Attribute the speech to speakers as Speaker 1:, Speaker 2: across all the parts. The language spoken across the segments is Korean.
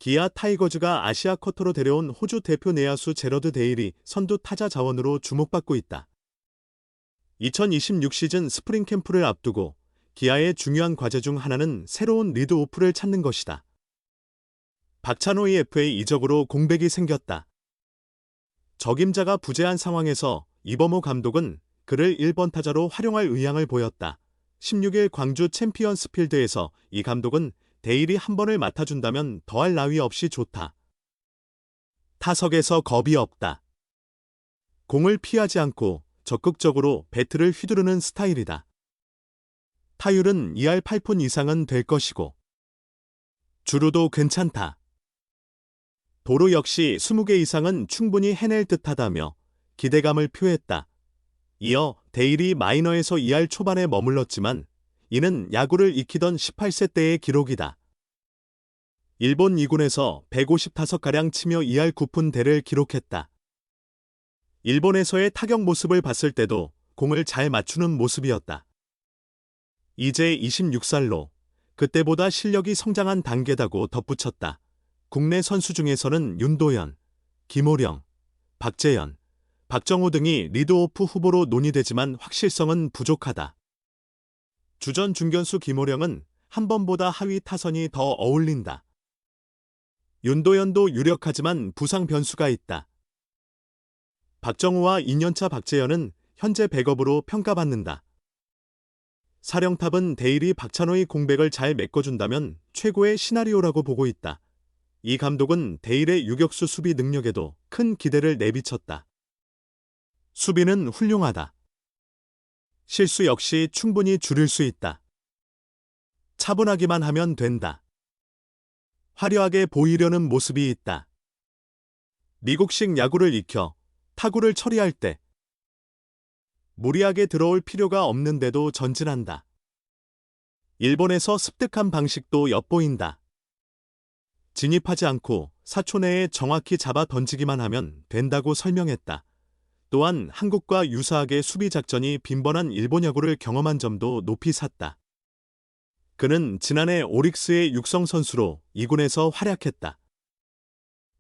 Speaker 1: 기아 타이거즈가 아시아 쿼터로 데려온 호주 대표 내야수 제러드 데일이 선두 타자 자원으로 주목받고 있다. 2026 시즌 스프링 캠프를 앞두고 기아의 중요한 과제 중 하나는 새로운 리드오프를 찾는 것이다. 박찬호의 FA 이적으로 공백이 생겼다. 적임자가 부재한 상황에서 이범호 감독은 그를 1번 타자로 활용할 의향을 보였다. 16일 광주 챔피언스 필드에서 이 감독은 데일이 한 번을 맡아준다면 더할 나위 없이 좋다. 타석에서 겁이 없다. 공을 피하지 않고 적극적으로 배트를 휘두르는 스타일이다. 타율은 2할 8푼 이상은 될 것이고 주루도 괜찮다. 도루 역시 20개 이상은 충분히 해낼 듯하다며 기대감을 표했다. 이어 데일이 마이너에서 2할 초반에 머물렀지만 이는 야구를 익히던 18세 때의 기록이다. 일본 2군에서 150타석가량 치며 2할 9푼 대를 기록했다. 일본에서의 타격 모습을 봤을 때도 공을 잘 맞추는 모습이었다. 이제 26살로 그때보다 실력이 성장한 단계다고 덧붙였다. 국내 선수 중에서는 윤도현, 김호령, 박재현, 박정호 등이 리드오프 후보로 논의되지만 확실성은 부족하다. 주전 중견수 김호령은 한 번보다 하위 타선이 더 어울린다. 윤도현도 유력하지만 부상 변수가 있다. 박정호와 2년차 박재현은 현재 백업으로 평가받는다. 사령탑은 데일이 박찬호의 공백을 잘 메꿔준다면 최고의 시나리오라고 보고 있다. 이 감독은 데일의 유격수 수비 능력에도 큰 기대를 내비쳤다. 수비는 훌륭하다. 실수 역시 충분히 줄일 수 있다. 차분하기만 하면 된다. 화려하게 보이려는 모습이 있다. 미국식 야구를 익혀 타구를 처리할 때 무리하게 들어올 필요가 없는데도 전진한다. 일본에서 습득한 방식도 엿보인다. 진입하지 않고 4초 내에 정확히 잡아 던지기만 하면 된다고 설명했다. 또한 한국과 유사하게 수비 작전이 빈번한 일본 야구를 경험한 점도 높이 샀다. 그는 지난해 오릭스의 육성 선수로 2군에서 활약했다.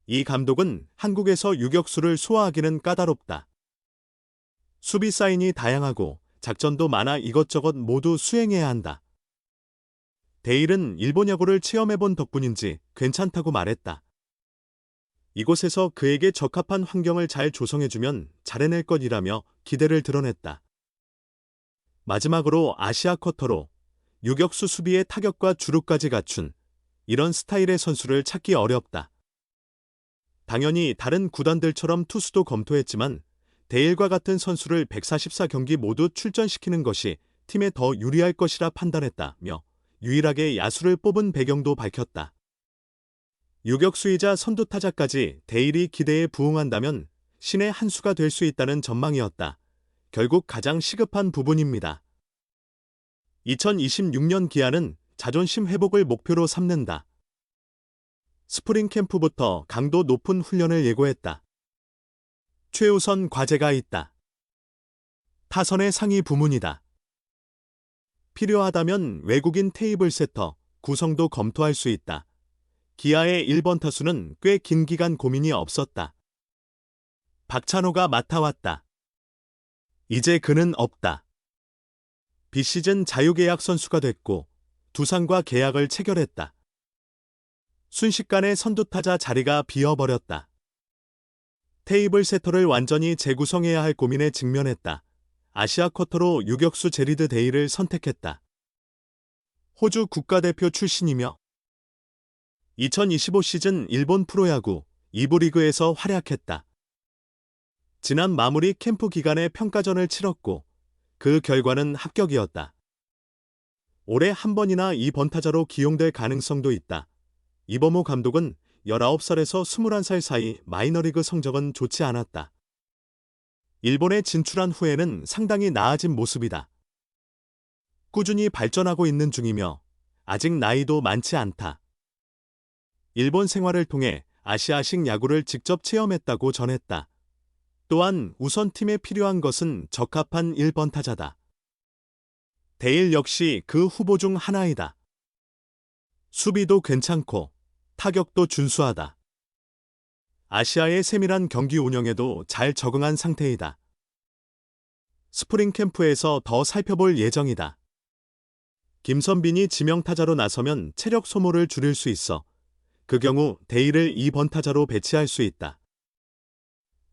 Speaker 1: 이 감독은 한국에서 유격수를 소화하기는 까다롭다. 수비 사인이 다양하고 작전도 많아 이것저것 모두 수행해야 한다. 데일은 일본 야구를 체험해본 덕분인지 괜찮다고 말했다. 이곳에서 그에게 적합한 환경을 잘 조성해주면 잘해낼 것이라며 기대를 드러냈다. 마지막으로 아시아 쿼터로 유격수 수비의 타격과 주루까지 갖춘 이런 스타일의 선수를 찾기 어렵다. 당연히 다른 구단들처럼 투수도 검토했지만 데일과 같은 선수를 144경기 모두 출전시키는 것이 팀에 더 유리할 것이라 판단했다며 유일하게 야수를 뽑은 배경도 밝혔다. 유격수이자 선두타자까지 데일이 기대에 부응한다면 신의 한 수가 될 수 있다는 전망이었다. 결국 가장 시급한 부분입니다. 2026년 기아는 자존심 회복을 목표로 삼는다. 스프링 캠프부터 강도 높은 훈련을 예고했다. 최우선 과제가 있다. 타선의 상위 부문이다. 필요하다면 외국인 테이블 세터, 구성도 검토할 수 있다. 기아의 1번 타수는 꽤 긴 기간 고민이 없었다. 박찬호가 맡아왔다. 이제 그는 없다. 비시즌 자유계약 선수가 됐고 두산과 계약을 체결했다. 순식간에 선두타자 자리가 비어버렸다. 테이블 세터를 완전히 재구성해야 할 고민에 직면했다. 아시아 쿼터로 유격수 제리드 데일을 선택했다. 호주 국가대표 출신이며 2025 시즌 일본 프로야구 2부 리그에서 활약했다. 지난 마무리 캠프 기간에 평가전을 치렀고 그 결과는 합격이었다. 올해 한 번이나 2번 타자로 기용될 가능성도 있다. 이범호 감독은 19살에서 21살 사이 마이너리그 성적은 좋지 않았다. 일본에 진출한 후에는 상당히 나아진 모습이다. 꾸준히 발전하고 있는 중이며 아직 나이도 많지 않다. 일본 생활을 통해 아시아식 야구를 직접 체험했다고 전했다. 또한 우선 팀에 필요한 것은 적합한 1번 타자다. 데일 역시 그 후보 중 하나이다. 수비도 괜찮고 타격도 준수하다. 아시아의 세밀한 경기 운영에도 잘 적응한 상태이다. 스프링 캠프에서 더 살펴볼 예정이다. 김선빈이 지명타자로 나서면 체력 소모를 줄일 수 있어 그 경우 데이를 2번 타자로 배치할 수 있다.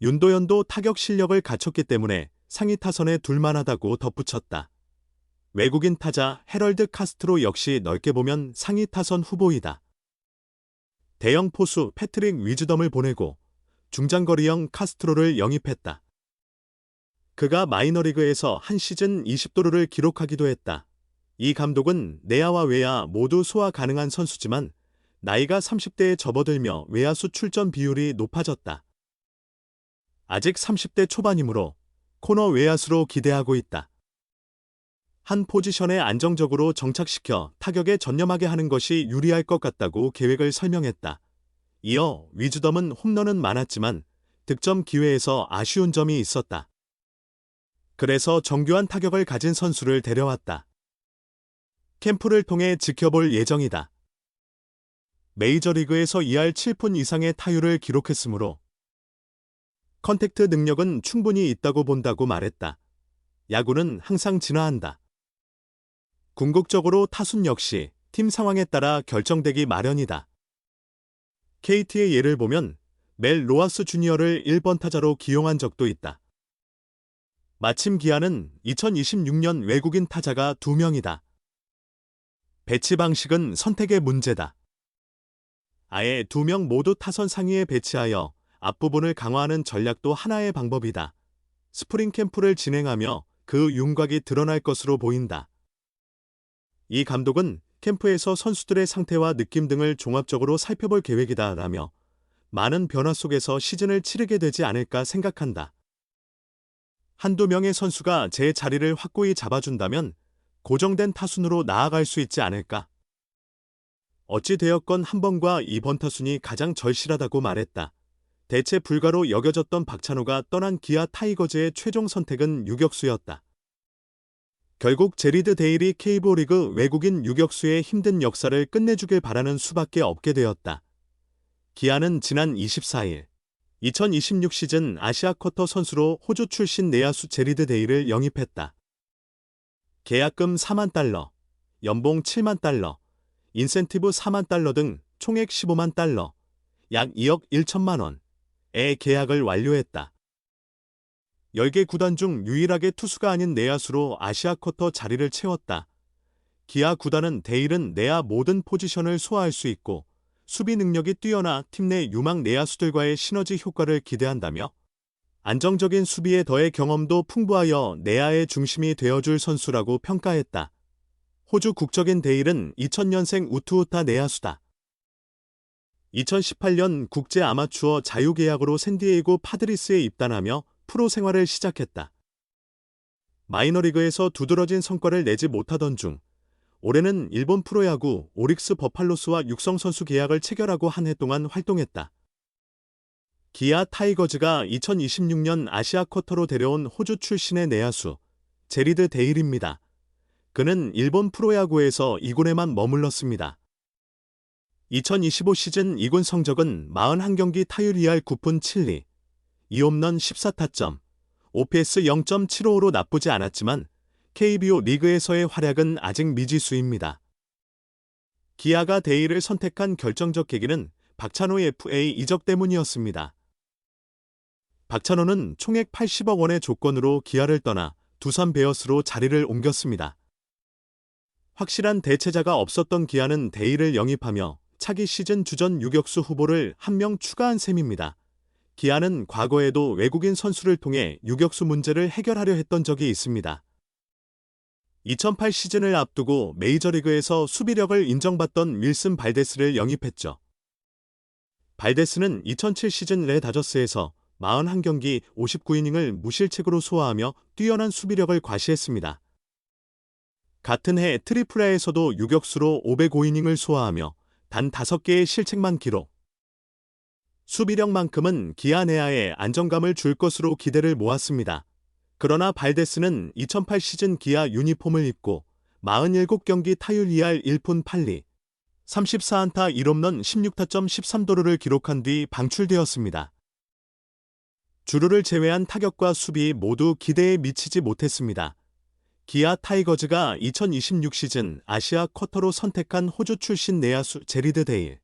Speaker 1: 윤도현도 타격 실력을 갖췄기 때문에 상위 타선에 둘만하다고 덧붙였다. 외국인 타자 헤럴드 카스트로 역시 넓게 보면 상위 타선 후보이다. 대형 포수 패트릭 위즈덤을 보내고 중장거리형 카스트로를 영입했다. 그가 마이너리그에서 한 시즌 20도루를 기록하기도 했다. 이 감독은 내야와 외야 모두 소화 가능한 선수지만 나이가 30대에 접어들며 외야수 출전 비율이 높아졌다. 아직 30대 초반이므로 코너 외야수로 기대하고 있다. 한 포지션에 안정적으로 정착시켜 타격에 전념하게 하는 것이 유리할 것 같다고 계획을 설명했다. 이어 위즈덤은 홈런은 많았지만 득점 기회에서 아쉬운 점이 있었다. 그래서 정교한 타격을 가진 선수를 데려왔다. 캠프를 통해 지켜볼 예정이다. 메이저리그에서 2할 7푼 이상의 타율을 기록했으므로 컨택트 능력은 충분히 있다고 본다고 말했다. 야구는 항상 진화한다. 궁극적으로 타순 역시 팀 상황에 따라 결정되기 마련이다. KT의 예를 보면 멜 로하스 주니어를 1번 타자로 기용한 적도 있다. 마침 기아는 2026년 외국인 타자가 2명이다. 배치 방식은 선택의 문제다. 아예 2명 모두 타선 상위에 배치하여 앞부분을 강화하는 전략도 하나의 방법이다. 스프링 캠프를 진행하며 그 윤곽이 드러날 것으로 보인다. 이 감독은 캠프에서 선수들의 상태와 느낌 등을 종합적으로 살펴볼 계획이다라며 많은 변화 속에서 시즌을 치르게 되지 않을까 생각한다. 한두 명의 선수가 제 자리를 확고히 잡아준다면 고정된 타순으로 나아갈 수 있지 않을까. 어찌 되었건 한 번과 2번 타순이 가장 절실하다고 말했다. 대체 불가로 여겨졌던 박찬호가 떠난 기아 타이거즈의 최종 선택은 유격수였다. 결국 제리드 데일이 KBO 리그 외국인 유격수의 힘든 역사를 끝내주길 바라는 수밖에 없게 되었다. 기아는 지난 24일 2026 시즌 아시아 쿼터 선수로 호주 출신 내야수 제리드 데일을 영입했다. 계약금 4만 달러, 연봉 7만 달러, 인센티브 4만 달러 등 총액 15만 달러, 약 2억 1천만 원의 계약을 완료했다. 10개 구단 중 유일하게 투수가 아닌 내야수로 아시아 쿼터 자리를 채웠다. 기아 구단은 데일은 내야 모든 포지션을 소화할 수 있고 수비 능력이 뛰어나 팀 내 유망 내야수들과의 시너지 효과를 기대한다며 안정적인 수비에 더해 경험도 풍부하여 내야의 중심이 되어줄 선수라고 평가했다. 호주 국적인 데일은 2000년생 우투우타 내야수다. 2018년 국제 아마추어 자유계약으로 샌디에이고 파드리스에 입단하며 프로 생활을 시작했다. 마이너리그에서 두드러진 성과를 내지 못하던 중 올해는 일본 프로야구 오릭스 버팔로스와 육성선수 계약을 체결하고 한 해 동안 활동했다. 기아 타이거즈가 2026년 아시아 쿼터로 데려온 호주 출신의 내야수 제리드 데일입니다. 그는 일본 프로야구에서 2군에만 머물렀습니다. 2025 시즌 2군 성적은 41경기 타율 2할 9푼 7리, 2홈런 14타점, OPS 0.75로 나쁘지 않았지만 KBO 리그에서의 활약은 아직 미지수입니다. 기아가 데일을 선택한 결정적 계기는 박찬호 FA 이적 때문이었습니다. 박찬호는 총액 80억 원의 조건으로 기아를 떠나 두산 베어스로 자리를 옮겼습니다. 확실한 대체자가 없었던 기아는 데일을 영입하며 차기 시즌 주전 유격수 후보를 한 명 추가한 셈입니다. 기아는 과거에도 외국인 선수를 통해 유격수 문제를 해결하려 했던 적이 있습니다. 2008 시즌을 앞두고 메이저리그에서 수비력을 인정받던 윌슨 발데스를 영입했죠. 발데스는 2007 시즌 레 다저스에서 41경기 59이닝을 무실책으로 소화하며 뛰어난 수비력을 과시했습니다. 같은 해 트리플A에서도 유격수로 505이닝을 소화하며 단 5개의 실책만 기록. 수비력만큼은 기아 내야에 안정감을 줄 것으로 기대를 모았습니다. 그러나 발데스는 2008 시즌 기아 유니폼을 입고 47경기 타율 2할 1푼 8리, 34안타 1홈런 16타점 13도루를 기록한 뒤 방출되었습니다. 주루를 제외한 타격과 수비 모두 기대에 미치지 못했습니다. 기아 타이거즈가 2026 시즌 아시아 쿼터로 선택한 호주 출신 내야수 제리드 데일.